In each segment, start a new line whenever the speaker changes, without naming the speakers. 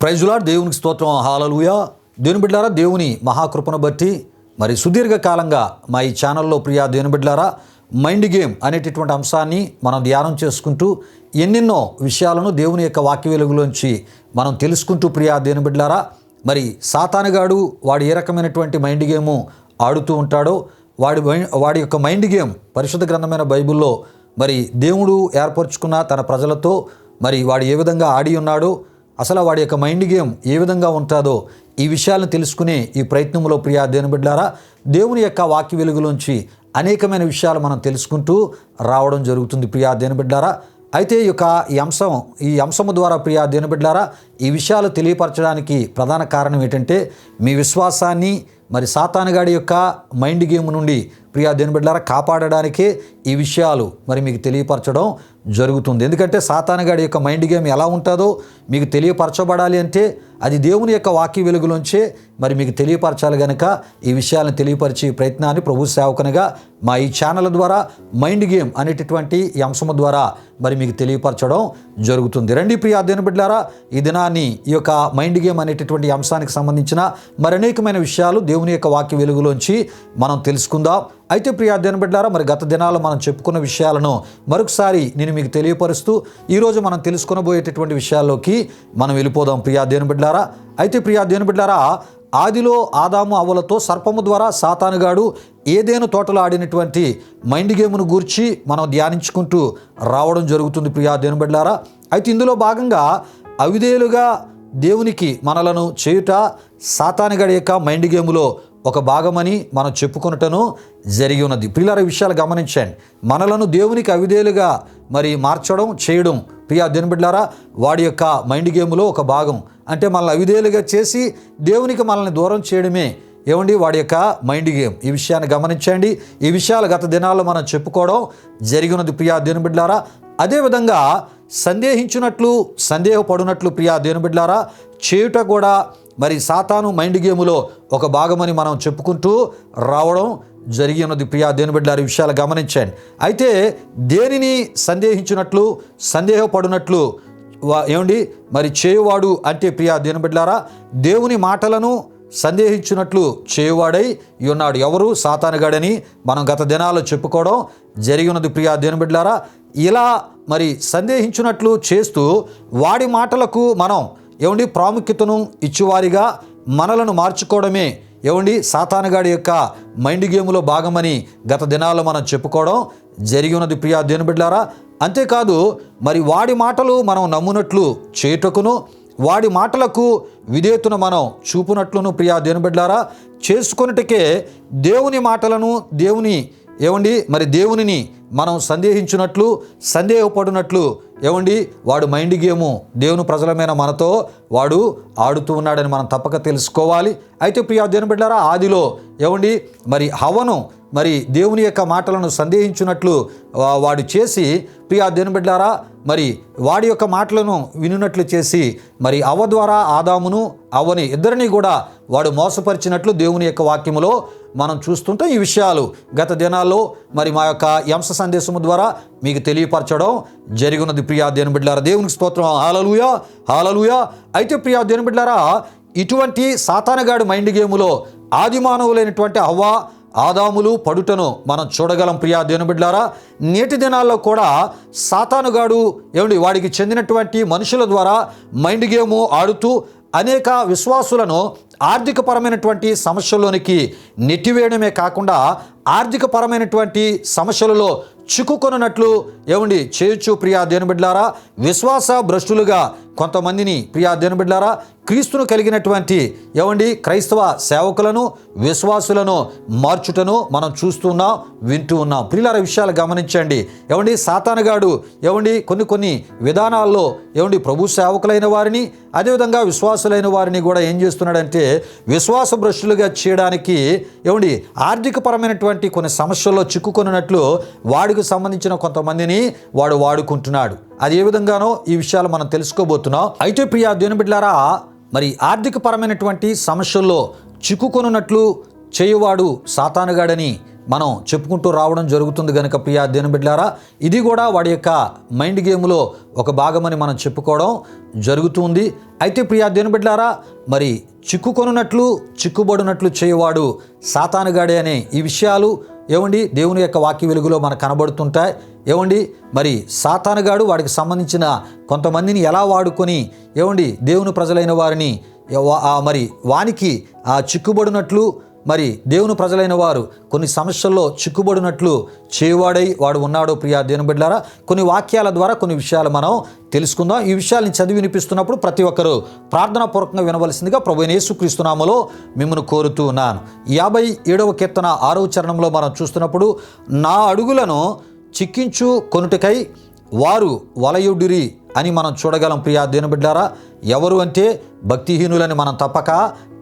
Praise lord. దేవునికి స్తోత్రం. హల్లెలూయా. దేవుని బిడ్డలారా, దేవుని మహాకృపను బట్టి మరి సుదీర్ఘకాలంగా మా ఈ ఛానల్లో ప్రియా దేవుని బిడ్డలారా మైండ్ గేమ్ అనేటటువంటి అంశాన్ని మనం ధ్యానం చేసుకుంటూ ఎన్నెన్నో విషయాలను దేవుని యొక్క వాక్య వెలుగులోంచి మనం తెలుసుకుంటూ ప్రియా దేవుని బిడ్డలారా మరి సాతానుగాడు వాడు ఏ రకమైనటువంటి మైండ్ గేము ఆడుతూ ఉంటాడో వాడి యొక్క మైండ్ గేమ్ పరిశుద్ధ గ్రంథమైన బైబిల్లో మరి దేవుడు ఏర్పరచుకున్న తన ప్రజలతో మరి వాడు ఏ విధంగా ఆడి ఉన్నాడో, అసలు వాడి యొక్క మైండ్ గేమ్ ఏ విధంగా ఉంటుందో ఈ విషయాలను తెలుసుకునే ఈ ప్రయత్నంలో ప్రియా దేవుని బిడ్డలారా దేవుని యొక్క వాక్య వెలుగులోంచి అనేకమైన విషయాలు మనం తెలుసుకుంటూ రావడం జరుగుతుంది ప్రియా దేవుని బిడ్డలారా. అయితే ఈ అంశము ద్వారా ప్రియా దేవుని బిడ్డలారా ఈ విషయాలు తెలియపరచడానికి ప్రధాన కారణం ఏంటంటే మీ విశ్వాసాన్ని మరి సాతానుగాడి యొక్క మైండ్ గేమ్ నుండి ప్రియా దేవుని బిడ్డలారా కాపాడడానికే ఈ విషయాలు మరి మీకు తెలియపరచడం జరుగుతుంది. ఎందుకంటే సాతానుగాడి యొక్క మైండ్ గేమ్ ఎలా ఉంటుందో మీకు తెలియపరచబడాలి అంటే అది దేవుని యొక్క వాక్య వెలుగులోంచే మరి మీకు తెలియపరచాలి కనుక ఈ విషయాలను తెలియపరిచే ప్రయత్నాన్ని ప్రభు సేవకునిగా మా ఈ ఛానల్ ద్వారా మైండ్ గేమ్ అనేటటువంటి ఈ అంశము ద్వారా మరి మీకు తెలియపరచడం జరుగుతుంది. రండి ప్రియా దేవుని బిడ్డలారా, ఈ దినాన్ని ఈ యొక్క మైండ్ గేమ్ అనేటటువంటి అంశానికి సంబంధించిన మరి అనేకమైన విషయాలు దేవుని యొక్క వాక్య వెలుగులోంచి మనం తెలుసుకుందాం. అయితే ప్రియా దేవుని బిడ్డలారా మరి గత దినాల్లో మనం చెప్పుకున్న విషయాలను మరొకసారి నేను మీకు తెలియపరుస్తూ ఈరోజు మనం తెలుసుకొనబోయేటటువంటి విషయాల్లోకి మనం వెళ్ళిపోదాం ప్రియా దేవుని బిడ్డలారా. అయితే ప్రియా దేవుని బిడ్డలారా ఆదిలో ఆదాము అవ్వలతో సర్పము ద్వారా సాతానుగాడు ఏదేను తోటలో ఆడినటువంటి మైండ్ గేమ్ను గూర్చి మనం ధ్యానించుకుంటూ రావడం జరుగుతుంది ప్రియా దేవుని బిడ్డలారా. అయితే ఇందులో భాగంగా అవిధేయులుగా దేవునికి మనలను చేయుట సాతానుగాడి యొక్క మైండ్ గేములో ఒక భాగమని మనం చెప్పుకొనటను జరిగి ఉన్నది. ప్రియులారా విషయాలు గమనించండి. మనలను దేవునికి అవిధేయులుగా మరి మార్చడం చేయడం ప్రియా దేవుని బిడ్డలారా వాడి యొక్క మైండ్ గేములో ఒక భాగం. అంటే మనల్ని అవిధేయులుగా చేసి దేవునికి మనల్ని దూరం చేయడమే వాడి యొక్క మైండ్ గేమ్. ఈ విషయాన్ని గమనించండి. ఈ విషయాలు గత దినాల్లో మనం చెప్పుకోవడం జరిగి ఉన్నది ప్రియా దేవుని బిడ్డలారా. అదేవిధంగా సందేహించినట్లు సందేహపడినట్లు ప్రియా దేవుని బిడ్డలారా చేయుట కూడా మరి సాతాను మైండ్ గేములో ఒక భాగమని మనం చెప్పుకుంటూ రావడం జరిగి ఉన్నది ప్రియా దేవుని బిడ్డలారా. ఈ విషయాలు గమనించండి. అయితే దేనిని సందేహించినట్లు సందేహపడినట్లు మరి చేయువాడు అంటే ప్రియా దేవుని బిడ్డలారా దేవుని మాటలను సందేహించినట్లు చేయువాడై ఉన్నాడు. ఎవరు? సాతానుగాడని మనం గత దినాల్లో చెప్పుకోవడం జరిగి ఉన్నది ప్రియా దేవుని బిడ్డలారా. ఇలా మరి సందేహించినట్లు చేస్తూ వాడి మాటలకు మనం ప్రాముఖ్యతను ఇచ్చేవారిగా మనలను మార్చుకోవడమే సాతానుగాడి యొక్క మైండ్ గేములో భాగమని గత దినాల్లో మనం చెప్పుకోవడం జరిగి ఉన్నది ప్రియా దేవుని బిడ్డలారా. అంతేకాదు మరి వాడి మాటలు మనం నమ్మునట్లు చేయుటకును వాడి మాటలకు విధేయతను మనం చూపునట్లును ప్రియా దేవుని బిడ్డలారా చేసుకొనుటకే దేవుని మాటలను మరి దేవునిని మనం సందేహించినట్లు సందేహపడినట్లు వాడు మైండ్ గేము దేవుని ప్రజలమైన మనతో వాడు ఆడుతూ ఉన్నాడని మనం తప్పక తెలుసుకోవాలి. అయితే ప్రియా దేవుని బిడ్డలారా ఆదిలో మరి హవ్వను మరి దేవుని యొక్క మాటలను సందేహించినట్లు వాడు చేసి ప్రియా దేవుని బిడ్డలారా మరి వాడి యొక్క మాటలను వినున్నట్లు చేసి మరి అవ్వ ద్వారా ఆదామును అవ్వని ఇద్దరిని కూడా వాడు మోసపరిచినట్లు దేవుని యొక్క వాక్యములో మనం చూస్తుంటే ఈ విషయాలు గత దినాల్లో మరి మా యొక్క అంశ సందేశము ద్వారా మీకు తెలియపరచడం జరిగి ఉన్నది ప్రియా దేవుని బిడ్డలారా. దేవునికి స్తోత్రం. హల్లెలూయా, హల్లెలూయా. అయితే ప్రియా దేవుని బిడ్డలారా ఇటువంటి సాతానుగాడి మైండ్ గేములో ఆది మానవులైనటువంటి హవ్వ ఆదాములు పడుటను మనం చూడగలం ప్రియా దేవుని బిడ్డలారా. నేటి దినాల్లో కూడా సాతానుగాడు వాడికి చెందినటువంటి మనుషుల ద్వారా మైండ్ గేము ఆడుతూ అనేక విశ్వాసులను ఆర్థికపరమైనటువంటి సమస్యల్లోనికి నెట్టివేయడమే కాకుండా ఆర్థికపరమైనటువంటి సమస్యలలో చిక్కుకొనున్నట్లు చేయొచ్చు ప్రియా దేవుని బిడ్డలారా. విశ్వాస భ్రష్టులుగా కొంతమందిని ప్రియా దేవుని బిడ్డలారా క్రీస్తును కలిగినటువంటి క్రైస్తవ సేవకులను విశ్వాసులను మార్చుటను మనం చూస్తున్నాం, వింటూ ఉన్నాం. ప్రియులారా విషయాలు గమనించండి. సాతానుగాడు కొన్ని విధానాల్లో ప్రభు సేవకులైన వారిని అదేవిధంగా విశ్వాసులైన వారిని కూడా ఏం చేస్తున్నాడంటే విశ్వాస భ్రష్టులుగా చేయడానికి ఆర్థికపరమైనటువంటి కొన్ని సమస్యల్లో చిక్కుకొనున్నట్లు వాడికి సంబంధించిన కొంతమందిని వాడు వాడుకుంటున్నాడు. అది ఏ విధంగానో ఈ విషయాలు మనం తెలుసుకోబోతున్నాం. అయితే ప్రియా దేవుని బిడ్డలారా మరి ఆర్థికపరమైనటువంటి సమస్యల్లో చిక్కుకొనున్నట్లు చేయువాడు సాతానుగాడని మనం చెప్పుకుంటూ రావడం జరుగుతుంది కనుక ప్రియా దేవుని బిడ్డలారా, ఇది కూడా వాడి యొక్క మైండ్ గేమ్లో ఒక భాగమని మనం చెప్పుకోవడం జరుగుతుంది. అయితే ప్రియా దేవుని బిడ్డలారా, మరి చిక్కుకొనున్నట్లు చిక్కుబడినట్లు చేయవాడు సాతానుగాడే అనే ఈ విషయాలు దేవుని యొక్క వాక్య వెలుగులో మనకు కనబడుతుంటాయి. మరి సాతానుగాడు వాడికి సంబంధించిన కొంతమందిని ఎలా వాడుకొని దేవుని ప్రజలైన వారిని మరి వానికి చిక్కుబడినట్లు, మరి దేవుని ప్రజలైన వారు కొన్ని సమస్యల్లో చిక్కుబడినట్లు చేయవాడై వాడు ఉన్నాడు. ప్రియా దేవుని బిడ్డలారా, కొన్ని వాక్యాల ద్వారా కొన్ని విషయాలు మనం తెలుసుకుందాం. ఈ విషయాలను చదివి వినిపిస్తున్నప్పుడు ప్రతి ఒక్కరూ ప్రార్థనాపూర్వకంగా వినవలసిందిగా ప్రభువైన యేసుక్రీస్తు నామములో మిమ్మల్ని కోరుతూ ఉన్నాను. 57వ కీర్తన 6వ చరణంలో మనం చూస్తున్నప్పుడు, నా అడుగులను చిక్కించు కొనుటకై వారు వలయుడిరి అని మనం చూడగలం. ప్రియా దేవుని బిడ్డలారా, ఎవరు అంటే భక్తిహీనులని మనం తప్పక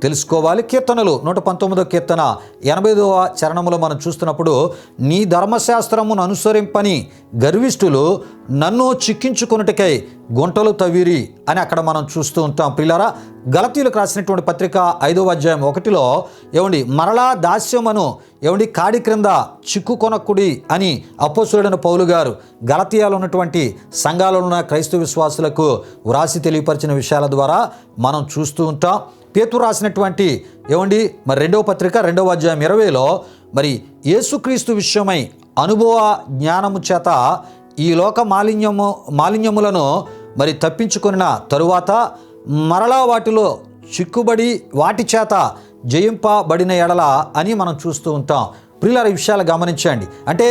తెలుసుకోవాలి. కీర్తనలు 119వ కీర్తన 85వ చరణంలో మనం చూస్తున్నప్పుడు, నీ ధర్మశాస్త్రమును అనుసరింపని గర్విష్ఠులు నన్ను చిక్కించుకొనుటకై గుంటలు తవ్విరి అని అక్కడ మనం చూస్తూ ఉంటాం. ప్రియులారా, గలతీయులకు రాసినటువంటి పత్రిక 5వ అధ్యాయం 1లో మరలా దాస్యమును కాడి క్రింద చిక్కుకొనకుడి అని అపోస్తలుడైన పౌలు గారు గలతీయాలో ఉన్నటువంటి సంఘాలలో ఉన్న క్రైస్తవ విశ్వాసులకు వ్రాసి తెలియపరిచిన విషయాల ద్వారా మనం చూస్తూ ఉంటాం. పేతురు రాసినటువంటి మరి 2వ పత్రిక 2వ అధ్యాయం 20లో మరి యేసుక్రీస్తు విషయమై అనుభవ జ్ఞానము చేత ఈ లోక మాలిన్యములను మరి తప్పించుకొనిన తరువాత మరలా వాటిలో చిక్కుబడి వాటి చేత జయింపబడిన ఎడల అని మనం చూస్తూ ఉంటాం. ప్రియులారా, ఈ విషయాలు గమనించండి. అంటే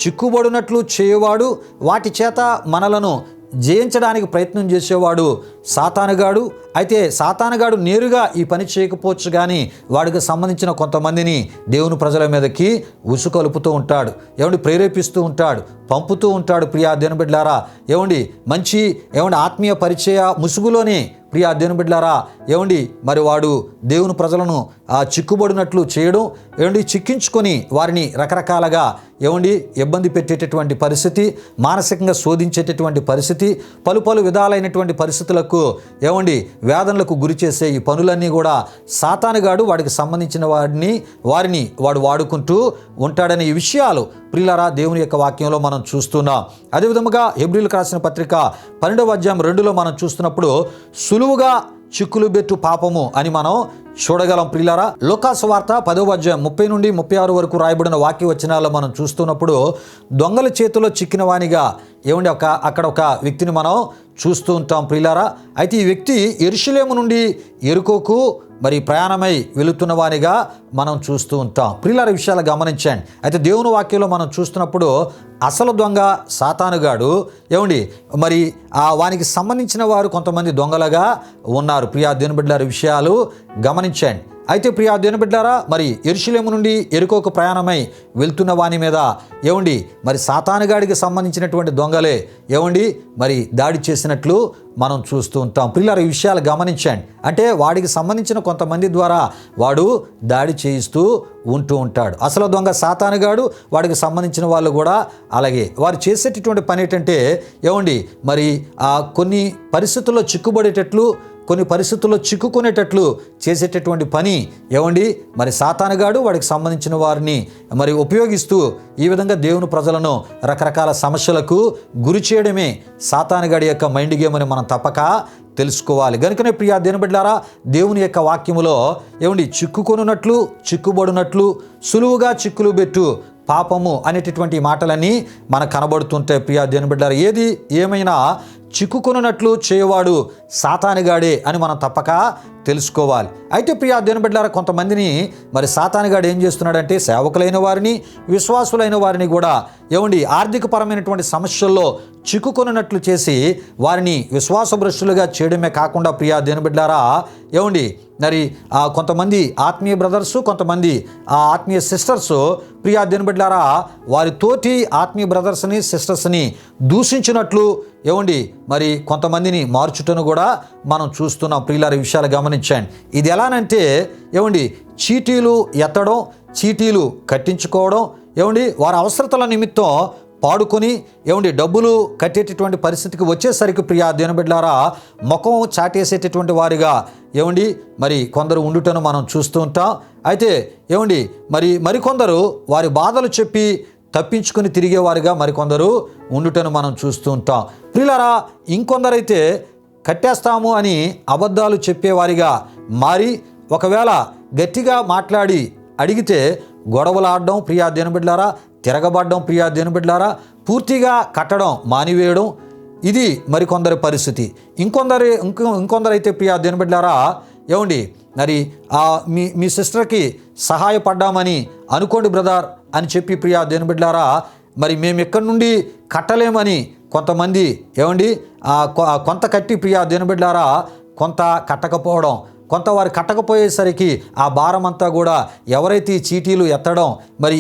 చిక్కుబడినట్లు చేయవాడు, వాటి చేత మనలను జయించడానికి ప్రయత్నం చేసేవాడు సాతానుగాడు. అయితే సాతానుగాడు నేరుగా ఈ పని చేయకపోవచ్చు, కానీ వాడికి సంబంధించిన కొంతమందిని దేవుని ప్రజల మీదకి ఉసుకొలుపుతూ ఉంటాడు, ప్రేరేపిస్తూ ఉంటాడు, పంపుతూ ఉంటాడు. ప్రియా దేవుని బిడ్డలారా, మంచి ఆత్మీయ పరిచయ ముసుగులోనే ప్రియా దేవుని బిడ్డలారా మరి వాడు దేవుని ప్రజలను చిక్కుబడినట్లు చేయడం, చిక్కించుకొని వారిని రకరకాలుగా ఇబ్బంది పెట్టేటటువంటి పరిస్థితి, మానసికంగా శోధించేటటువంటి పరిస్థితి, పలు విధాలైనటువంటి పరిస్థితులకు వేదనలకు గురి చేసే ఈ పనులన్నీ కూడా సాతానుగాడు వాడికి సంబంధించిన వారిని వాడు వాడుకుంటూ ఉంటాడనే ఈ విషయాలు ప్రియులారా దేవుని యొక్క వాక్యంలో మనం చూస్తున్నాం. అదేవిధముగా హెబ్రీయులకు రాసిన పత్రిక 12వ అధ్యాయం 2లో మనం చూస్తున్నప్పుడు, సులువుగా చిక్కులు బెట్టు పాపము అని మనం చూడగలం. ప్రియులారా, లూకాసు వార్త 10వ అధ్యాయం 30 నుండి 36 వరకు రాయబడిన వాక్య వచనాల్లో మనం చూస్తున్నప్పుడు, దొంగల చేతిలో చిక్కిన వానిగా అక్కడ ఒక వ్యక్తిని మనం చూస్తూ ఉంటాం. ప్రియులారా, అయితే ఈ వ్యక్తి యెరూషలేము నుండి యెరికోకు మరి ప్రయాణమై వెళుతున్న వానిగా మనం చూస్తూ ఉంటాం. ప్రియులారా, విషయాలు గమనించండి. అయితే దేవుని వాక్యంలో మనం చూస్తున్నప్పుడు అసలు దొంగ సాతానుగాడు మరి వానికి సంబంధించిన వారు కొంతమంది దొంగలుగా ఉన్నారు. ప్రియా దేవుని బిడ్డలారా, విషయాలు గమనించండి. అయితే ప్రియా దేవుని బిడ్డలారా, మరి యెరూషలేము నుండి యెరికోకు ప్రయాణమై వెళ్తున్న వాని మీద మరి సాతానుగాడికి సంబంధించినటువంటి దొంగలే మరి దాడి చేసినట్లు మనం చూస్తూ ఉంటాం. ప్రియులారా, ఈ విషయాలు గమనించండి. అంటే వాడికి సంబంధించిన కొంతమంది ద్వారా వాడు దాడి చేయిస్తూ ఉంటూ ఉంటాడు. అసలు దొంగ సాతానుగాడు, వాడికి సంబంధించిన వాళ్ళు కూడా అలాగే. వారు చేసేటటువంటి పని ఏంటంటే మరి కొన్ని పరిస్థితుల్లో చిక్కుబడేటట్లు, కొన్ని పరిస్థితుల్లో చిక్కుకునేటట్లు చేసేటటువంటి పని మరి సాతానుగాడు వాడికి సంబంధించిన వారిని మరి ఉపయోగిస్తూ ఈ విధంగా దేవుని ప్రజలను రకరకాల సమస్యలకు గురి చేయడమే సాతానుగాడి యొక్క మైండ్ గేమ్ అని మనం తప్పక తెలుసుకోవాలి. కనుకనే ప్రియా దేవుని బిడ్డలారా, దేవుని యొక్క వాక్యములో చిక్కుకొనున్నట్లు చిక్కుబడినట్లు సులువుగా చిక్కులు బెట్టు పాపము అనేటటువంటి మాటలన్నీ మనకు కనబడుతుంటాయి. ప్రియా దేవుని బిడ్డలారా, ఏది ఏమైనా చిక్కుకొనున్నట్లు చేయవాడు సాతానుగాడే అని మనం తప్పక తెలుసుకోవాలి. అయితే ప్రియా దేవుని బిడ్డలారా, కొంతమందిని మరి సాతానుగాడు ఏం చేస్తున్నాడంటే సేవకులైన వారిని, విశ్వాసులైన వారిని కూడా ఆర్థికపరమైనటువంటి సమస్యల్లో చిక్కుకొనున్నట్లు చేసి వారిని విశ్వాసభ్రష్టులుగా చేయడమే కాకుండా ప్రియా దేవుని బిడ్డలారా మరి కొంతమంది ఆత్మీయ బ్రదర్సు, కొంతమంది ఆత్మీయ సిస్టర్స్ ప్రియా దేవుని బిడ్డలారా వారి తోటి ఆత్మీయ బ్రదర్స్ని సిస్టర్స్ని దూషించినట్లు మరి కొంతమందిని మార్చుటను కూడా మనం చూస్తున్నాం. ప్రియులారా, ఈ విషయాలు గమనించండి. ఇది ఎలానంటే చీటీలు ఎత్తడం, చీటీలు కట్టించుకోవడం, వారి అవసరతల నిమిత్తం పాడుకొని ఏమండి డబ్బులు కట్టేటటువంటి పరిస్థితికి వచ్చేసరికి ప్రియా దేవుని బిడ్డలారా ముఖం చాటేసేటటువంటి వారిగా ఏమండి మరి కొందరు ఉండుటను మనం చూస్తూ ఉంటాం. అయితే ఏమండి మరికొందరు వారి బాధలు చెప్పి తప్పించుకొని తిరిగేవారుగా మరికొందరు ఉండుటను మనం చూస్తూ ఉంటాం. ప్రియులారా, ఇంకొందరైతే కట్టేస్తాము అని అబద్ధాలు చెప్పేవారిగా మారి ఒకవేళ గట్టిగా మాట్లాడి అడిగితే గొడవలాడడం ప్రియా దేవుని బిడ్డలారా, తిరగబడడం ప్రియా దేవుని బిడ్డలారా, పూర్తిగా కట్టడం మానివేయడం, ఇది మరికొందరి పరిస్థితి. ఇంకొందరైతే ప్రియా దేవుని బిడ్డలారా ఏమండి మరి మీ సిస్టర్కి సహాయపడ్డామని అనుకోండి బ్రదర్ అని చెప్పి ప్రియా దేవుని బిడ్డలారా మరి మేము ఎక్కడి నుండి కట్టలేమని కొంతమంది ఏమండి కొంత కట్టి ప్రియా దేవుని బిడ్డలారా కొంత కట్టకపోవడం, కొంత వారు కట్టకపోయేసరికి ఆ భారం అంతా కూడా ఎవరైతే ఈ చీటీలు ఎత్తడం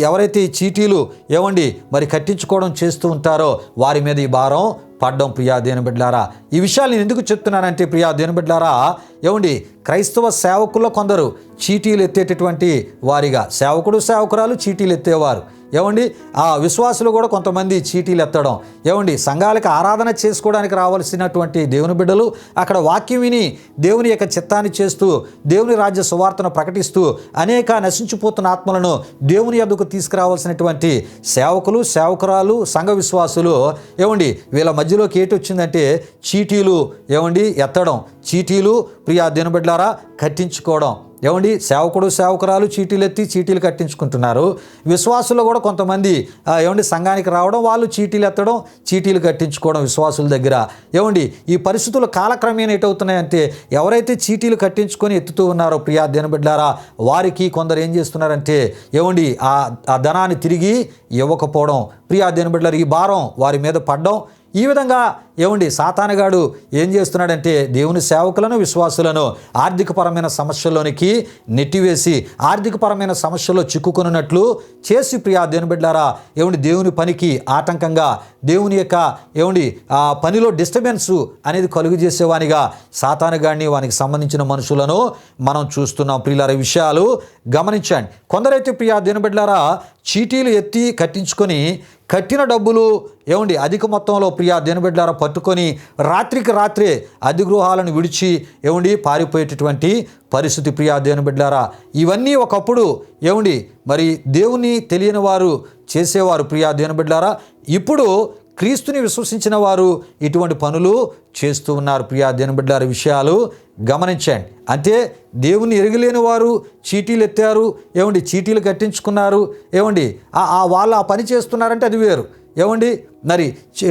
ఎవరైతే ఈ చీటీలు ఏమండి కట్టించుకోవడం చేస్తూ ఉంటారో వారి మీద ఈ భారం పడ్డం ప్రియా దేవుని బిడ్డలారా. ఈ విషయాలు నేను ఎందుకు చెప్తున్నానంటే ప్రియా దేవుని బిడ్డలారా ఏమండి క్రైస్తవ సేవకుల్లో కొందరు చీటీలు ఎత్తేటటువంటి వారిగా, సేవకురాలు చీటీలు ఎత్తేవారు ఏమండి, ఆ విశ్వాసులు కూడా కొంతమంది చీటీలు ఎత్తడం ఏమండి, సంఘాలకు ఆరాధన చేసుకోవడానికి రావాల్సినటువంటి దేవుని బిడ్డలు అక్కడ వాక్యం విని దేవుని యొక్క చిత్తాన్ని చేస్తూ దేవుని రాజ్య సువార్తను ప్రకటిస్తూ అనేక నశించిపోతున్న ఆత్మలను దేవుని యొద్దకు తీసుకురావాల్సినటువంటి సేవకురాలు సంఘ విశ్వాసులు ఏమండి వీళ్ళ మధ్యలోకి ఏటి వచ్చిందంటే చీటీలు ఏమండి ఎత్తడం, చీటీలు ప్రియా దేవుని బిడ్డలారా కట్టించుకోవడం ఏమండి, సేవకురాలు చీటీలు ఎత్తి చీటీలు కట్టించుకుంటున్నారు. విశ్వాసులు కూడా కొంతమంది ఏమండి సంఘానికి రావడం, వాళ్ళు చీటీలు ఎత్తడం చీటీలు కట్టించుకోవడం విశ్వాసుల దగ్గర. ఏమండి ఈ పరిస్థితులు కాలక్రమేణా ఎటవుతున్నాయంటే ఎవరైతే చీటీలు కట్టించుకొని ఎత్తుతూ ఉన్నారో ప్రియా దేవుని బిడ్డలారా వారికి కొందరు ఏం చేస్తున్నారంటే ఏమండి ఆ ధనాన్ని తిరిగి ఇవ్వకపోవడం ప్రియా దేవుని బిడ్డలారా ఈ భారం వారి మీద పడడం. ఈ విధంగా ఏమండి సాతానుగాడు ఏం చేస్తున్నాడంటే దేవుని సేవకులను విశ్వాసులను ఆర్థికపరమైన సమస్యల్లోనికి నెట్టివేసి ఆర్థికపరమైన సమస్యల్లో చిక్కుకొనున్నట్లు చేసి ప్రియా దేవుని బిడ్డలారా ఏమండి దేవుని పనికి ఆటంకంగా దేవుని యొక్క ఏమండి ఆ పనిలో డిస్టర్బెన్స్ అనేది కలుగు చేసేవానిగా సాతానుగాడిని వానికి సంబంధించిన మనుషులను మనం చూస్తున్నాం. ప్రియులారా విషయాలు గమనించండి. కొందరైతే ప్రియా దేవుని బిడ్డలారా చీటీలు ఎత్తి కట్టించుకొని కట్టిన డబ్బులు ఏమండి అధిక మొత్తంలో ప్రియా దేవుని బిడ్డలారా పట్టుకొని రాత్రికి రాత్రే అధిగృహాలను విడిచి ఏమండి పారిపోయేటటువంటి పరిస్థితి ప్రియా దేవుని బిడ్డలారా. ఇవన్నీ ఒకప్పుడు ఏమండి దేవుని తెలియని వారు చేసేవారు ప్రియా దేవుని బిడ్డలారా. ఇప్పుడు క్రీస్తుని విశ్వసించిన వారు ఇటువంటి పనులు చేస్తూ ఉన్నారు ప్రియా దేవుని బిడ్డలారా. విషయాలు గమనించండి. అంటే దేవుని ఎరగలేని వారు చీటీలు ఎత్తారు ఏమండి, చీటీలు కట్టించుకున్నారు ఏమండి, వాళ్ళు ఆ పని చేస్తున్నారంటే అది వేరు ఏమండి.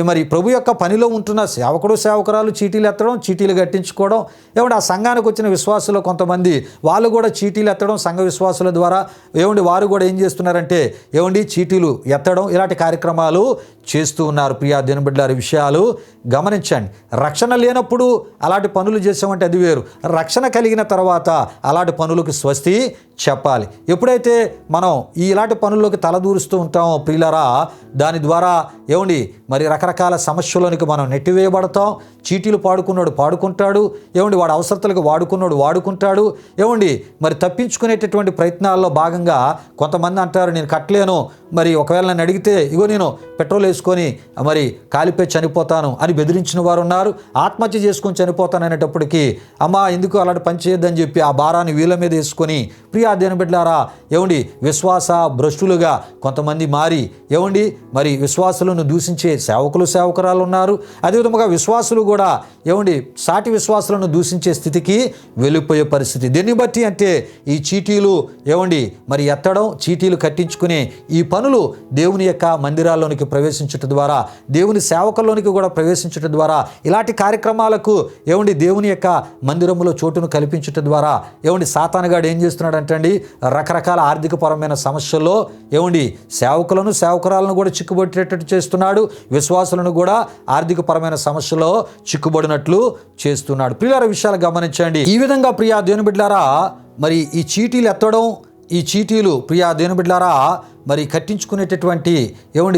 మరి ప్రభు యొక్క పనిలో ఉంటున్న సేవకురాలు చీటీలు ఎత్తడం చీటీలు కట్టించుకోవడం ఏమండి, ఆ సంఘానికి వచ్చిన విశ్వాసులు కొంతమంది వాళ్ళు కూడా చీటీలు ఎత్తడం సంఘ విశ్వాసుల ద్వారా ఏమండి వారు కూడా ఏం చేస్తున్నారంటే ఏమండి చీటీలు ఎత్తడం ఇలాంటి కార్యక్రమాలు చేస్తూ ఉన్నారు ప్రియా దేవుని బిడ్డలారా. విషయాలు గమనించండి. రక్షణ లేనప్పుడు అలాంటి పనులు చేసామంటే అది వేరు, రక్షణ కలిగిన తర్వాత అలాంటి పనులకు స్వస్తి చెప్పాలి. ఎప్పుడైతే మనం ఇలాంటి పనుల్లోకి తలదూరుస్తూ ఉంటామో ప్రియులారా దాని ద్వారా ఏమండి రకరకాల సమస్యలోనికి మనం నెట్టివేయబడతాం. చీటీలు పాడుకుంటాడు ఏమండి, వాడు అవసరతలకు వాడుకుంటాడు ఏమండి. తప్పించుకునేటటువంటి ప్రయత్నాల్లో భాగంగా కొంతమంది అంటారు నేను కట్టలేను, ఒకవేళ నన్ను అడిగితే ఇగో నేను పెట్రోల్ వేసుకొని కాలిపోయి చనిపోతాను అని బెదిరించిన వారు ఉన్నారు. ఆత్మహత్య చేసుకొని చనిపోతాను అనేటప్పటికీ అమ్మా ఎందుకు అలాంటి పని చేయొద్దని చెప్పి ఆ భారాన్ని వీళ్ళ మీద వేసుకొని ప్రియా దేవుని బిడ్డలారా ఏమండి విశ్వాస భ్రష్టులుగా కొంతమంది మారి ఏమండి విశ్వాసులను దూషించే సేవకురాలు ఉన్నారు. అదేవిధంగా విశ్వాసులు కూడా ఏమండి సాటి విశ్వాసులను దూషించే స్థితికి వెళ్ళిపోయే పరిస్థితి. దీన్ని బట్టి అంటే ఈ చీటీలు ఏమండి ఎత్తడం చీటీలు కట్టించుకునే ఈ పనులు దేవుని యొక్క మందిరాల్లోనికి ప్రవేశించడం ద్వారా దేవుని సేవకుల్లోనికి కూడా ప్రవేశించడం ద్వారా ఇలాంటి కార్యక్రమాలకు ఏమండి దేవుని యొక్క మందిరంలో చోటును కల్పించడం ద్వారా ఏమండి సాతానుగాడు ఏం చేస్తున్నాడంటండి రకరకాల ఆర్థికపరమైన సమస్యల్లో ఏమండి సేవకురాలను కూడా చిక్కుబట్టేటట్టు చేస్తున్నాడు, విశ్వాసులను కూడా ఆర్థికపరమైన సమస్యలో చిక్కుబడినట్లు చేస్తున్నాడు. ప్రియులారా విషయాలు గమనించండి. ఈ విధంగా ప్రియా దేవుని బిడ్డలారా ఈ చీటీలు ఎత్తడం ఈ చీటీలు ప్రియా దేవుని బిడ్డలారా మరి కట్టించుకునేటటువంటి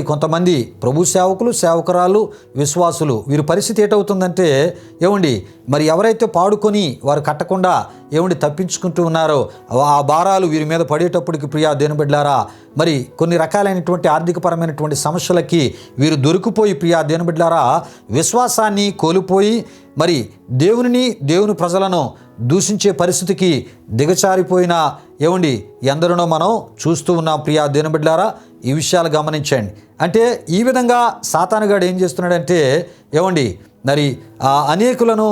కొంతమంది ప్రభు సేవకులు, సేవకురాలు, విశ్వాసులు వీరి పరిస్థితి ఏటవుతుందంటే మరి ఎవరైతే పాడుకొని వారు కట్టకుండా తప్పించుకుంటూ ఉన్నారో ఆ భారాలు వీరి మీద పడేటప్పటికి ప్రియా దేవుని బిడ్డలారా మరి కొన్ని రకాలైనటువంటి ఆర్థికపరమైనటువంటి సమస్యలకి వీరు దొరికిపోయి ప్రియా దేవుని బిడ్డలారా విశ్వాసాన్ని కోల్పోయి మరి దేవుని ప్రజలను దూషించే పరిస్థితికి దిగచారిపోయిన ఎందరినో మనం చూస్తూ ఉన్నాం ప్రియా దేవుని బిడ్డలారా. ఈ విషయాలు గమనించండి. అంటే ఈ విధంగా సాతానుగాడు ఏం చేస్తున్నాడంటే మరి అనేకులను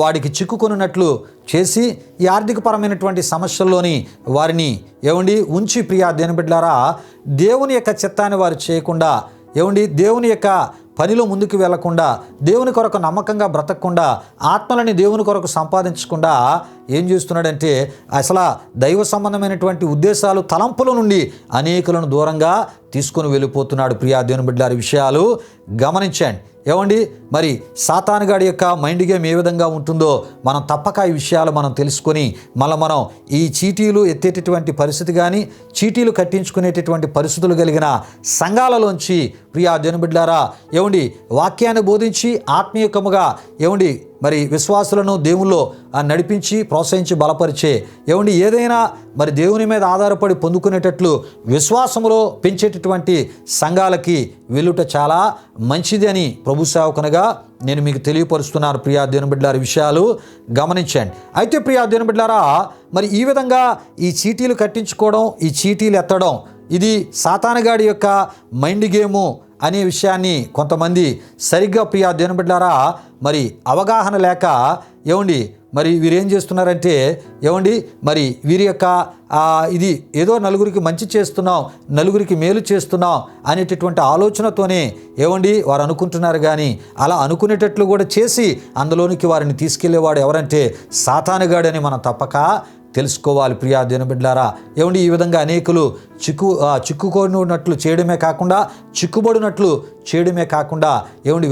వాడికి చిక్కుకొనున్నట్లు చేసి ఈ ఆర్థికపరమైనటువంటి సమస్యల్లోని వారిని ఉంచి ప్రియా దేవుని బిడ్డలారా దేవుని యొక్క చిత్తాన్ని వారు చేయకుండా దేవుని యొక్క పనిలో ముందుకు వెళ్లకుండా దేవుని కొరకు నమ్మకంగా బ్రతకకుండా ఆత్మలని దేవుని కొరకు సంపాదించకుండా ఏం చేస్తున్నాడంటే అసలు దైవ సంబంధమైనటువంటి ఉద్దేశాలు తలంపుల నుండి అనేకులను దూరంగా తీసుకొని వెళ్ళిపోతున్నాడు ప్రియా దేవుని బిడ్డలారా. విషయాలు గమనించండి. మరి సాతానుగాడి యొక్క మైండ్ గేమ్ ఏ విధంగా ఉంటుందో మనం తప్పక ఈ విషయాలు మనం తెలుసుకొని మనం ఈ చీటీలు ఎత్తేటటువంటి పరిస్థితి కానీ చీటీలు కట్టించుకునేటటువంటి పరిస్థితులు కలిగిన సంఘాలలోంచి ప్రియా దేవుని బిడ్డలారా వాక్యాన్ని బోధించి ఆత్మీయకముగా మరి విశ్వాసులను దేవుల్లో నడిపించి ప్రోత్సహించి బలపరిచే ఏదైనా మరి దేవుని మీద ఆధారపడి పొందుకునేటట్లు విశ్వాసములో పెంచేటటువంటి సంఘాలకి వెళ్ళుట చాలా మంచిది అని ప్రభు సేవకునిగా నేను మీకు తెలియపరుస్తున్నాను ప్రియా దేవుని బిడ్డలారా. విషయాలు గమనించండి. అయితే ప్రియా దేవుని బిడ్డలారా మరి ఈ విధంగా ఈ చీటీలు కట్టించుకోవడం, ఈ చీటీలు ఎత్తడం ఇది సాతానుగాడి యొక్క మైండ్ గేము అనే విషయాన్ని కొంతమంది సరిగ్గా ప్రియా దేవుని బిడ్డలారా మరి అవగాహన లేక మరి వీరేం చేస్తున్నారంటే మరి వీరి యొక్క ఇది ఏదో నలుగురికి మంచి చేస్తున్నాం, నలుగురికి మేలు చేస్తున్నాం అనేటటువంటి ఆలోచనతోనే వారు అనుకుంటున్నారు. కానీ అలా అనుకునేటట్లు కూడా చేసి అందులోనికి వారిని తీసుకెళ్లేవాడు ఎవరంటే సాతానుగాడని మనం తప్పక తెలుసుకోవాలి ప్రియా దేవుని బిడ్డలారా. ఈ విధంగా అనేకులు చిక్కుకొనున్నట్లు చేయడమే కాకుండా చిక్కుబడినట్లు చేయడమే కాకుండా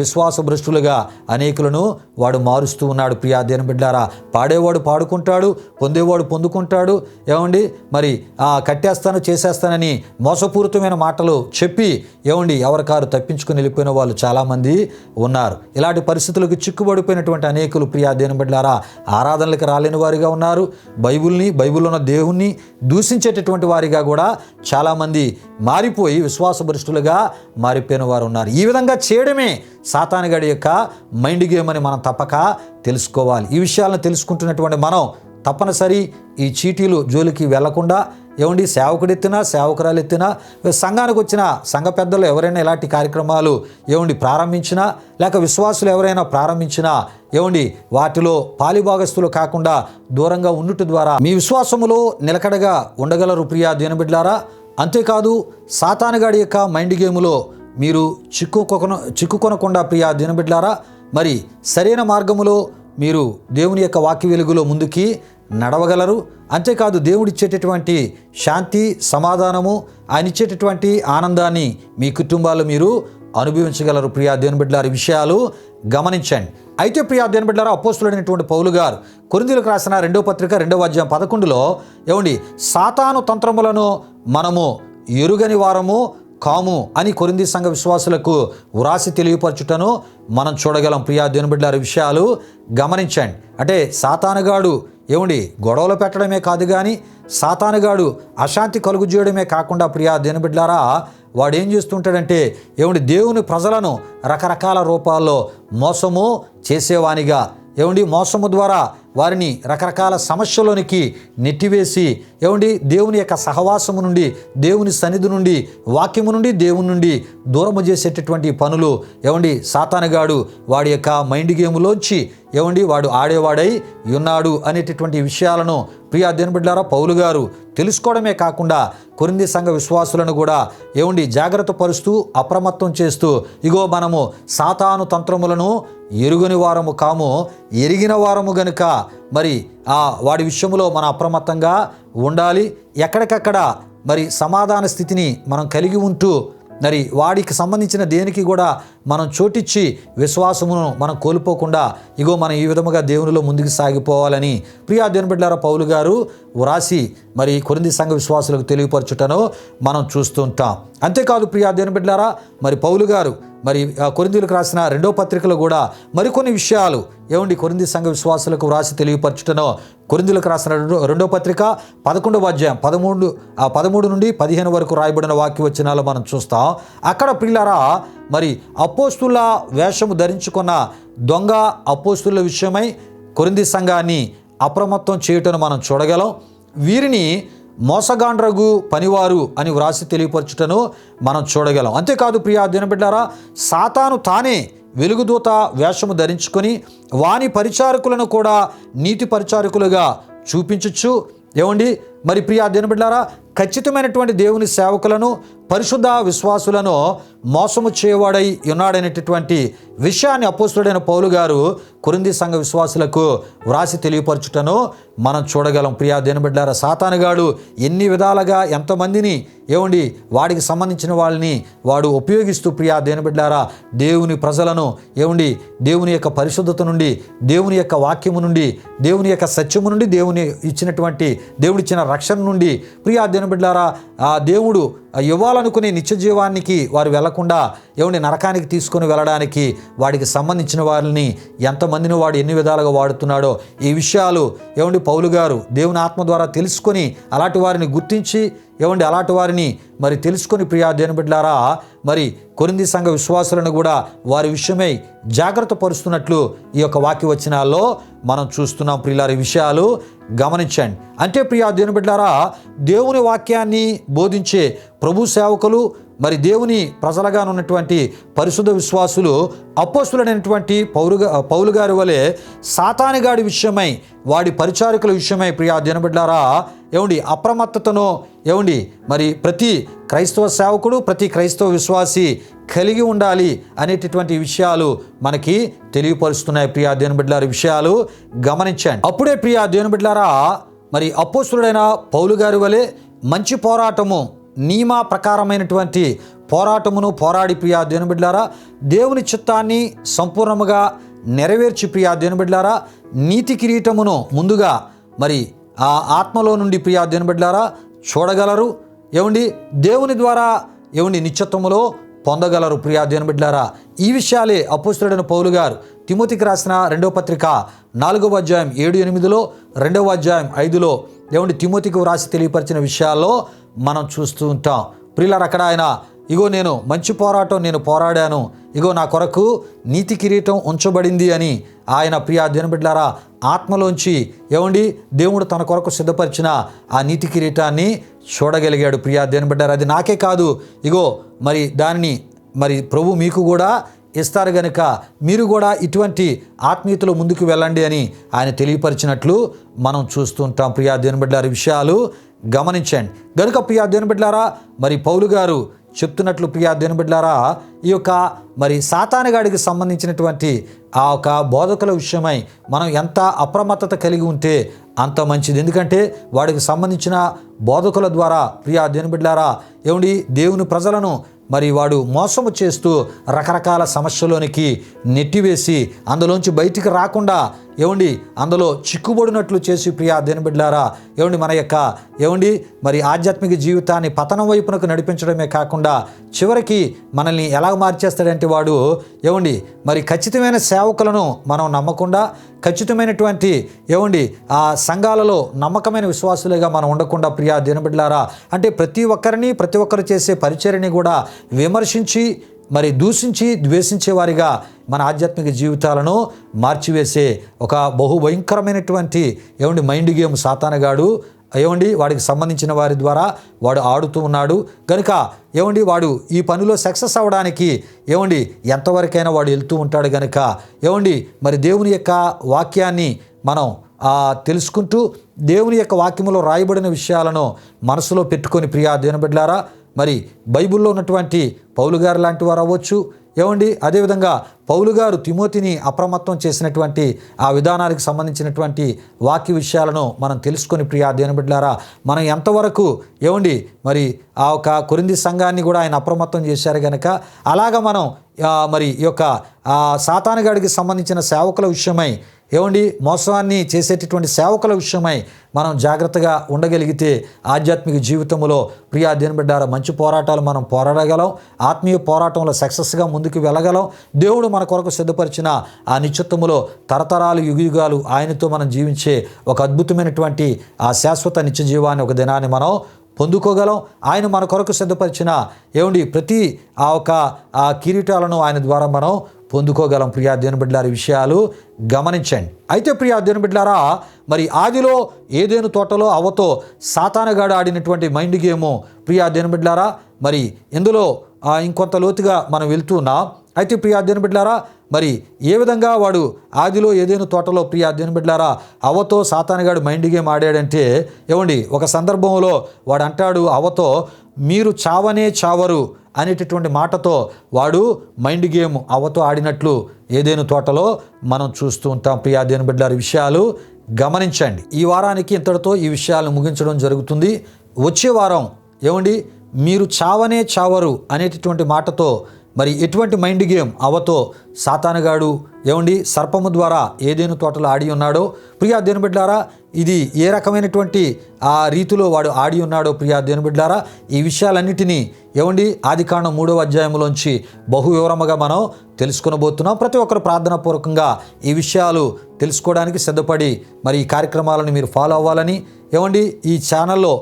విశ్వాస భ్రష్టులుగా అనేకులను వాడు మారుస్తూ ఉన్నాడు ప్రియా దేవుని బిడ్డలారా. పాడేవాడు పాడుకుంటాడు, పొందేవాడు పొందుకుంటాడు. మరి కట్టేస్తాను చేసేస్తానని మోసపూరితమైన మాటలు చెప్పి ఎవరికారు తప్పించుకొని వెళ్ళిపోయిన వాళ్ళు చాలామంది ఉన్నారు. ఇలాంటి పరిస్థితులకు చిక్కుబడిపోయినటువంటి అనేకులు ప్రియా దేవుని బిడ్డలారా ఆరాధనలకు రాలేని వారిగా ఉన్నారు. బైబిల్లో ఉన్న దేవుణ్ణి దూషించేటటువంటి వారిగా కూడా చాలామంది మారిపోయి విశ్వాసభ్రష్టులుగా మారిపోయిన వారు ఉన్నారు. ఈ విధంగా చేయడమే సాతానుగాడి యొక్క మైండ్ గేమ్ అని మనం తప్పక తెలుసుకోవాలి. ఈ విషయాలను తెలుసుకుంటున్నటువంటి మనం తప్పనిసరి ఈ చీటీలు జోలికి వెళ్లకుండా సేవకుడు ఎత్తినా సేవకురాలు ఎత్తినా సంఘానికి వచ్చిన సంఘ పెద్దలు ఎవరైనా ఇలాంటి కార్యక్రమాలు ప్రారంభించినా లేక విశ్వాసులు ఎవరైనా ప్రారంభించినా వాటిలో పాలిభాగస్తులు కాకుండా దూరంగా ఉండుట ద్వారా మీ విశ్వాసములో నిలకడగా ఉండగలరు ప్రియా దేవుని బిడ్డలారా. అంతేకాదు సాతానుగాడి యొక్క మైండ్ గేములో మీరు చిక్కుకొనకుండా ప్రియా దేవుని బిడ్డలారా మరి సరైన మార్గములో మీరు దేవుని యొక్క వాక్య వెలుగులో ముందుకి నడవగలరు. అంతేకాదు దేవుడిచ్చేటటువంటి శాంతి సమాధానము ఆయన ఇచ్చేటటువంటి ఆనందాన్ని మీ కుటుంబాలు మీరు అనుభవించగలరు ప్రియా దేవుని బిడ్డలారా. విషయాలు గమనించండి. అయితే ప్రియా దేవుని బిడ్డలారా అపోస్తులుడైనటువంటి పౌలు గారు కొరింథీయులకు రాసిన 2వ పత్రిక 2వ అధ్యాయం 11లో సాతాను తంత్రములను మనము ఎరుగని వారము కాము అని కొరింథీ సంఘ విశ్వాసులకు వ్రాసి తెలియపరచుటను మనం చూడగలం ప్రియా దేవుని బిడ్డలారా. విషయాలు గమనించండి. అంటే సాతానుగాడు గొడవలు పెట్టడమే కాదు కానీ సాతానుగాడు అశాంతి కలుగు చేయడమే కాకుండా ప్రియా దేవుని బిడ్డలారా వాడు ఏం చేస్తుంటాడంటే దేవుని ప్రజలను రకరకాల రూపాల్లో మోసము చేసేవానిగా మోసము ద్వారా వారిని రకరకాల సమస్యలోనికి నెట్టివేసి దేవుని యొక్క సహవాసము నుండి దేవుని సన్నిధి నుండి వాక్యము నుండి దేవుని నుండి దూరము చేసేటటువంటి పనులు సాతానుగాడు వాడి యొక్క మైండ్ గేములోంచి వాడు ఆడేవాడై ఉన్నాడు అనేటటువంటి విషయాలను ప్రియా దేవుని బిడ్డలారా పౌలు గారు తెలుసుకోవడమే కాకుండా కొరింథీ సంఘ విశ్వాసులను కూడా జాగ్రత్త పరుస్తూ అప్రమత్తం చేస్తూ ఇగో మనము సాతాను తంత్రములను ఎరుగని వారము కాము ఎరిగిన వారము గనుక మరి వాడి విషయంలో మనం అప్రమత్తంగా ఉండాలి. ఎక్కడికక్కడ మరి సమాధాన స్థితిని మనం కలిగి ఉంటూ మరి వాడికి సంబంధించిన దేనికి కూడా మనం చోటిచ్చి విశ్వాసమును మనం కోల్పోకుండా ఇగో మనం ఈ విధముగా దేవునిలో ముందుకు సాగిపోవాలని ప్రియా దేవుని బిడ్డలారా పౌలు గారు వ్రాసి మరి కొరింథీ సంఘ విశ్వాసులకు తెలియపరచుటను మనం చూస్తుంటాం. అంతేకాదు ప్రియా దేవుని బిడ్డలారా మరి పౌలు గారు మరి కొరింథీయులకు రాసిన 2వ పత్రికలో కూడా మరికొన్ని విషయాలు కొరింథీ సంఘ విశ్వాసులకు వ్రాసి తెలియపరచుటను కొరింథీయులకు రాసిన 2వ పత్రిక 11వ అధ్యాయం 13 నుండి 15 వరకు రాయబడిన వాక్యవచనాలు మనం చూస్తాం. అక్కడ ప్రియులారా మరి అపోస్తుల వేషము ధరించుకున్న దొంగ అపోస్తుల విషయమై కొరింథీ సంఘాన్ని అప్రమత్తం చేయుటను మనం చూడగలం. వీరిని మోసగాండ్రగు పనివారు అని వ్రాసి తెలియపరచుటను మనం చూడగలం. అంతేకాదు ప్రియా దేవుని బిడ్డలారా సాతాను తానే వెలుగుదూత వేషము ధరించుకొని వాని పరిచారకులను కూడా నీతి పరిచారకులుగా చూపించచ్చు. మరి ప్రియా దేవుని బిడ్డలారా ఖచ్చితమైనటువంటి దేవుని సేవకులను పరిశుద్ధ విశ్వాసులను మోసము చేయవాడై ఉన్నాడనేటటువంటి విషయాన్ని అపోస్తుడైన పౌలు గారు కొరింథీ సంఘ విశ్వాసులకు వ్రాసి తెలియపరచుటను మనం చూడగలం. ప్రియా దేవుని బిడ్డలారా సాతానుగాడు ఎన్ని విధాలుగా ఎంతమందిని వాడికి సంబంధించిన వాళ్ళని వాడు ఉపయోగిస్తూ ప్రియా దేవుని బిడ్డలారా దేవుని ప్రజలను దేవుని యొక్క పరిశుద్ధత నుండి, దేవుని యొక్క వాక్యము నుండి, దేవుని యొక్క సత్యము నుండి, దేవుడిచ్చిన రక్షణ నుండి ప్రియా దేవుని బిడ్డలారా ఆ దేవుడు ఇవ్వాలనుకునే నిత్య జీవానికి వారు వెళ్లకుండా నరకానికి తీసుకొని వెళ్ళడానికి వాడికి సంబంధించిన వారిని ఎంతమందిని వాడు ఎన్ని విధాలుగా వాడుతున్నాడో ఈ విషయాలు పౌలు గారు దేవుని ఆత్మ ద్వారా తెలుసుకొని అలాంటి వారిని గుర్తించి అలాంటి వారిని మరి తెలుసుకొని ప్రియా దేవుని బిడ్డలారా మరి కొరింథీ సంఘ విశ్వాసులను కూడా వారి విషయమై జాగ్రత్త పరుస్తున్నట్లు ఈ యొక్క వాక్యవచనాల్లో మనం చూస్తున్నాం. ప్రియులారా ఈ విషయాలు గమనించండి. అంటే ప్రియా దేవుని బిడ్డలారా దేవుని వాక్యాన్ని బోధించే ప్రభు సేవకులు మరి దేవుని ప్రజలుగా ఉన్నటువంటి పరిశుద్ధ విశ్వాసులు అపోస్తులైనటువంటి పౌలు గారి వలె సాతానుగాడి విషయమై వాడి పరిచారకుల విషయమై ప్రియా దేవుని బిడ్డలారా అప్రమత్తతను మరి ప్రతి క్రైస్తవ సేవకుడు ప్రతి క్రైస్తవ విశ్వాసి కలిగి ఉండాలి అనేటటువంటి విషయాలు మనకి తెలియపరుస్తున్నాయి. ప్రియా దేవుని బిడ్డలారా విషయాలు గమనించండి. అప్పుడే ప్రియా దేవుని బిడ్డలారా మరి అపోస్తులుడైన పౌలు గారి వలె మంచి పోరాటము నియమ ప్రకారమైనటువంటి పోరాటమును పోరాడి ప్రియా దేవుని బిడ్డలారా దేవుని చిత్తాన్ని సంపూర్ణముగా నెరవేర్చి ప్రియా దేవుని బిడ్డలారా నీతి కిరీటమును ముందుగా మరి ఆ ఆత్మలో నుండి ప్రియా దేవుని బిడ్డలారా చూడగలరు. దేవుని ద్వారా నిత్యత్వములో పొందగలరు. ప్రియా దేవుని బిడ్డలారా ఈ విషయాలే అపోస్తులుడైన పౌలు గారు తిమోతికి రాసిన 2వ పత్రిక 4వ అధ్యాయం 7-8లో 2వ అధ్యాయం 5లో తిమోతికి వ్రాసి తెలియపరిచిన విషయాల్లో మనం చూస్తూ ఉంటాం. ప్రియులారా అక్కడ ఆయన నేను మంచి పోరాటం నేను పోరాడాను, నా కొరకు నీతి కిరీటం ఉంచబడింది అని ఆయన ప్రియా దేవుని బిడ్డలారా ఆత్మలోంచి దేవుడు తన కొరకు సిద్ధపరిచిన ఆ నీతి కిరీటాన్ని చూడగలిగాడు. ప్రియా దేవుని బిడ్డలారా అది నాకే కాదు మరి దానిని మరి ప్రభు మీకు కూడా ఇస్తారు గనుక మీరు కూడా ఇటువంటి ఆత్మీయతలో ముందుకు వెళ్ళండి అని ఆయన తెలియపరిచినట్లు మనం చూస్తుంటాం. ప్రియా దేవుని బిడ్డలారా విషయాలు గమనించండి. గనుక ప్రియా దేవుని బిడ్డలారా మరి పౌలు గారు చెప్తున్నట్లు ప్రియా దేవుని బిడ్డలారా ఈ యొక్క మరి సాతానుగాడికి సంబంధించినటువంటి ఆ యొక్క బోధకుల విషయమై మనం ఎంత అప్రమత్తత కలిగి ఉంటే అంత మంచిది. ఎందుకంటే వాడికి సంబంధించిన బోధకుల ద్వారా ప్రియా దేవుని బిడ్డలారా దేవుని ప్రజలను మరి వాడు మోసము చేస్తూ రకరకాల సమస్యలోనికి నెట్టివేసి అందులోంచి బయటికి రాకుండా అందులో చిక్కుబడినట్లు చేసి ప్రియా దేవుని బిడ్డలారా మన యొక్క మరి ఆధ్యాత్మిక జీవితాన్ని పతనం వైపునకు నడిపించడమే కాకుండా చివరికి మనల్ని ఎలా మార్చేస్తాడంటే వాడు మరి ఖచ్చితమైన సేవకులను మనం నమ్మకుండా ఖచ్చితమైనటువంటి ఆ సంఘాలలో నమ్మకమైన విశ్వాసులుగా మనం ఉండకుండా ప్రియా దేవుని బిడ్డలారా అంటే ప్రతి ఒక్కరు చేసే పరిచర్యని కూడా విమర్శించి మరి దూషించి ద్వేషించే వారిగా మన ఆధ్యాత్మిక జీవితాలను మార్చివేసే ఒక బహుభయంకరమైనటువంటి మైండ్ గేమ్ సాతానుగాడు వాడికి సంబంధించిన వారి ద్వారా వాడు ఆడుతూ ఉన్నాడు. కనుక వాడు ఈ పనిలో సక్సెస్ అవ్వడానికి ఎంతవరకైనా వాడు వెళ్తూ ఉంటాడు. కనుక మరి దేవుని యొక్క వాక్యాన్ని మనం తెలుసుకుంటూ దేవుని యొక్క వాక్యములో రాయబడిన విషయాలను మనసులో పెట్టుకొని ప్రియా దేవుని బిడ్డలారా మరి బైబిల్లో ఉన్నటువంటి పౌలు గారు లాంటి వారు అవ్వచ్చు, ఏమండి అదేవిధంగా పౌలు గారు తిమోతిని అప్రమత్తం చేసినటువంటి ఆ విధానానికి సంబంధించినటువంటి వాక్య విషయాలను మనం తెలుసుకొని ప్రియా దేవుని బిడ్డలారా, మనం ఎంతవరకు ఏమండి మరి ఆ ఒక కొరింథీ సంఘాన్ని కూడా ఆయన అప్రమత్తం చేశారు కనుక అలాగా మనం మరి ఈ యొక్క సాతానుగాడికి సంబంధించిన సేవకుల విషయమై ఏమండి మోసాన్ని చేసేటటువంటి సేవకుల విషయమై మనం జాగ్రత్తగా ఉండగలిగితే ఆధ్యాత్మిక జీవితంలో ప్రియా దేవుని బిడ్డలారా మంచి పోరాటాలు మనం పోరాడగలం, ఆత్మీయ పోరాటంలో సక్సెస్గా ముందుకు వెళ్ళగలం. దేవుడు మన కొరకు సిద్ధపరిచిన ఆ నిత్యత్వములో తరతరాలు యుగయుగాలు ఆయనతో మనం జీవించే ఒక అద్భుతమైనటువంటి ఆ శాశ్వత నిత్య జీవాన్ని ఒక దినాన్ని మనం పొందుకోగలం. ఆయన మన కొరకు సిద్ధపరిచిన ఏమండి ప్రతి ఆ కిరీటాలను ఆయన ద్వారా మనం పొందుకోగలం. ప్రియా దేవుని బిడ్డలారా విషయాలు గమనించండి. అయితే ప్రియా దేవుని బిడ్డలారా, మరి ఆదిలో ఏదెను తోటలో అవ్వతో సాతానుగాడు ఆడినటువంటి మైండ్ గేము ప్రియా దేవుని బిడ్డలారా, మరి ఇందులో ఇంకొంత లోతుగా మనం వెళ్తున్నాం. అయితే ప్రియా దేవుని బిడ్డలారా, మరి ఏ విధంగా వాడు ఆదిలో ఏదెను తోటలో ప్రియా దేవుని బిడ్డలారా అవ్వతో సాతానుగాడు మైండ్ గేమ్ ఆడాడంటే ఏమండి ఒక సందర్భంలో వాడు అంటాడు అవ్వతో, మీరు చావనే చావరు అనేటటువంటి మాటతో వాడు మైండ్ గేమ్ అవ్వతో ఆడినట్లు ఏదెను తోటలో మనం చూస్తూ ఉంటాం. ప్రియా దేవుని బిడ్డలారా విషయాలు గమనించండి. ఈ వారానికి ఇంతటితో ఈ విషయాలను ముగించడం జరుగుతుంది. వచ్చే వారం ఏమండి మీరు చావనే చావరు అనేటటువంటి మాటతో మరి ఎటువంటి మైండ్ గేమ్ అవ్వతో సాతానుగాడు ఏమండి సర్పము ద్వారా ఏదెను తోటలో ఆడి ఉన్నాడో ప్రియా దేవుని బిడ్డలారా, ఇది ఏ రకమైనటువంటి ఆ రీతిలో వాడు ఆడి ఉన్నాడో ప్రియా దేవుని బిడ్డలారా, ఈ విషయాలన్నిటినీ ఏమండి ఆదికాండం 3వ అధ్యాయంలోంచి బహు వివరముగా మనం తెలుసుకొనబోతున్నాం. ప్రతి ఒక్కరు ప్రార్థనాపూర్వకంగా ఈ విషయాలు తెలుసుకోవడానికి సిద్ధపడి మరి ఈ కార్యక్రమాలను మీరు ఫాలో అవ్వాలని ఏమండి ఈ ఛానల్లో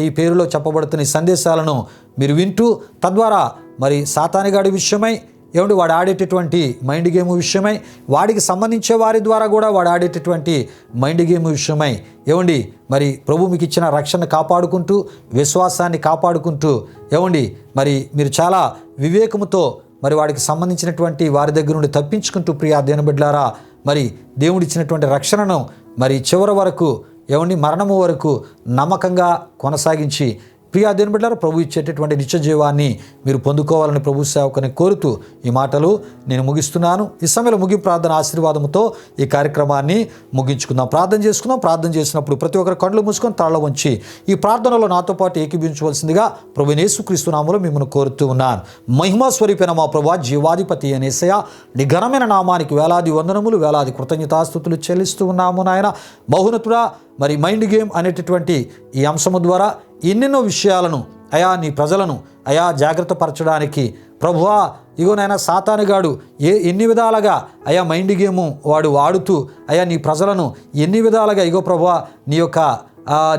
ఈ పేరులో చెప్పబడుతున్న ఈ సందేశాలను మీరు వింటూ తద్వారా మరి సాతానుగాడి విషయమై ఏమండి వాడు ఆడేటటువంటి మైండ్ గేమ్ విషయమై వాడికి సంబంధించే వారి ద్వారా కూడా వాడు ఆడేటటువంటి మైండ్ గేమ్ విషయమై ఏమండి మరి ప్రభు మీకు ఇచ్చిన రక్షణ కాపాడుకుంటూ విశ్వాసాన్ని కాపాడుకుంటూ ఏమండి మరి మీరు చాలా వివేకముతో మరి వాడికి సంబంధించినటువంటి వారి దగ్గర నుండి తప్పించుకుంటూ ప్రియా దేవుని బిడ్డలారా మరి దేవుడిచ్చినటువంటి రక్షణను మరి చివరి వరకు ఏమండి మరణము వరకు నమ్మకంగా కొనసాగించి ప్రియా దేవుని బిడ్డలారా ప్రభు ఇచ్చేటటువంటి నిత్య జీవాన్ని మీరు పొందుకోవాలని ప్రభు సేవకుని కోరుతూ ఈ మాటలు నేను ముగిస్తున్నాను. ఈ సమయంలో ముగింపు ప్రార్థన ఆశీర్వాదంతో ఈ కార్యక్రమాన్ని ముగించుకుందాం. ప్రార్థన చేసుకుందాం. ప్రార్థన చేసినప్పుడు ప్రతి ఒక్కరు కళ్ళు మూసుకొని తాళ్ళ ఉంచి ఈ ప్రార్థనలో నాతో పాటు ఏకీభవించవలసిందిగా ప్రభు యేసుక్రీస్తు నామములో మిమ్మల్ని కోరుతూ ఉన్నాను. మహిమా స్వరూపైన మా ప్రభువా జీవాధిపతి అయిన యేసయ్యా, నీ ఘనమైన నామానికి వేలాది వందనములు వేలాది కృతజ్ఞతాస్తుతులు చెల్లిస్తూ ఉన్నాము నాయన. మహోన్నతుడా, మరి మైండ్ గేమ్ అనేటటువంటి ఈ అంశము ద్వారా ఎన్నెన్నో విషయాలను అయా నీ ప్రజలను అయా జాగ్రత్త పరచడానికి ప్రభువా ఇగోనైనా సాతానుగాడు ఎన్ని విధాలుగా అయా మైండ్ గేము వాడు ఆడుతూ అయా నీ ప్రజలను ఎన్ని విధాలుగా ఇగో ప్రభువా నీ యొక్క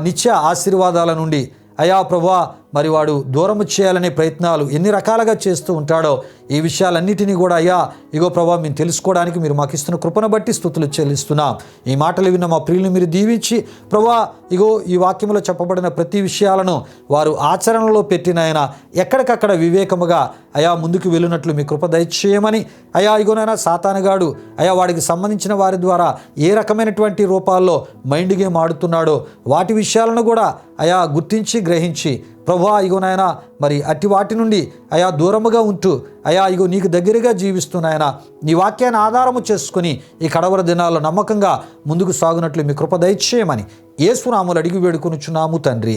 నిత్య ఆశీర్వాదాల నుండి అయా ప్రభువా మరి వాడు దూరము చేయాలనే ప్రయత్నాలు ఎన్ని రకాలుగా చేస్తూ ఉంటాడో ఈ విషయాలన్నిటినీ కూడా అయ్యా ఇగో ప్రభా మేము తెలుసుకోవడానికి మీరు మాకు ఇస్తున్న కృపను బట్టి స్తుతులు చెల్లిస్తున్నాం. ఈ మాటలు విన్న మా ప్రియులు మీరు దీవించి ప్రభా ఇగో ఈ వాక్యంలో చెప్పబడిన ప్రతి విషయాలను వారు ఆచరణలో పెట్టిన ఆయన ఎక్కడికక్కడ వివేకముగా అయా ముందుకు వెళ్ళినట్లు మీ కృప దయచేయమని అయా ఇగోనైనా సాతానుగాడు అయా వాడికి సంబంధించిన వారి ద్వారా ఏ రకమైనటువంటి రూపాల్లో మైండ్ గేమ్ ఆడుతున్నాడో వాటి విషయాలను కూడా అయా గుర్తించి గ్రహించి ప్రభువా ఇగో నాయన మరి అట్టి వాటి నుండి అయా దూరముగా ఉంటూ అయా ఇగో నీకు దగ్గరగా జీవిస్తున్నాయన నీ వాక్యాన్ని ఆధారము చేసుకుని ఈ కడవర దినాల్లో నమ్మకంగా ముందుకు సాగునట్లు మీ కృప దయచేయమని యేసు నామములో అడిగి వేడుకొనుచున్నాము తండ్రి,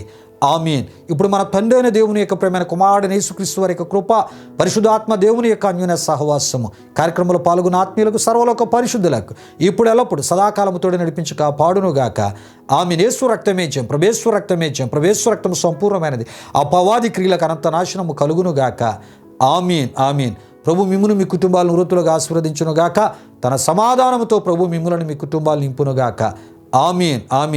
ఆమీన్. ఇప్పుడు మన తండ్రి అయిన దేవుని యొక్క ప్రేమైన కుమారుడైన యేసుక్రీస్తు వారి యొక్క కృప, పరిశుద్ధాత్మ దేవుని యొక్క అన్యోన్య సహవాసము కార్యక్రమంలో పాల్గొన్న ఆత్మీయులకు సర్వలోక పరిశుద్ధులకు ఇప్పుడు ఎల్లప్పుడు సదాకాలముతోడి నడిపించి కాపాడునుగాక. ఆమీన్. యేసు రక్తమే జయం, ప్రభేశ్వర రక్తమే జయం, ప్రభేశ్వర రక్తము సంపూర్ణమైనది, అపవాది క్రియలకు అనంత నాశనము కలుగునుగాక. ఆమీన్, ఆమీన్. ప్రభు మిమ్మును మీ కుటుంబాలను వృత్తులుగా ఆశీర్వదించునుగాక. తన సమాధానముతో ప్రభు మిమ్ములను మీ కుటుంబాలు నింపునుగాక. ఆమీన్, ఆమీన్.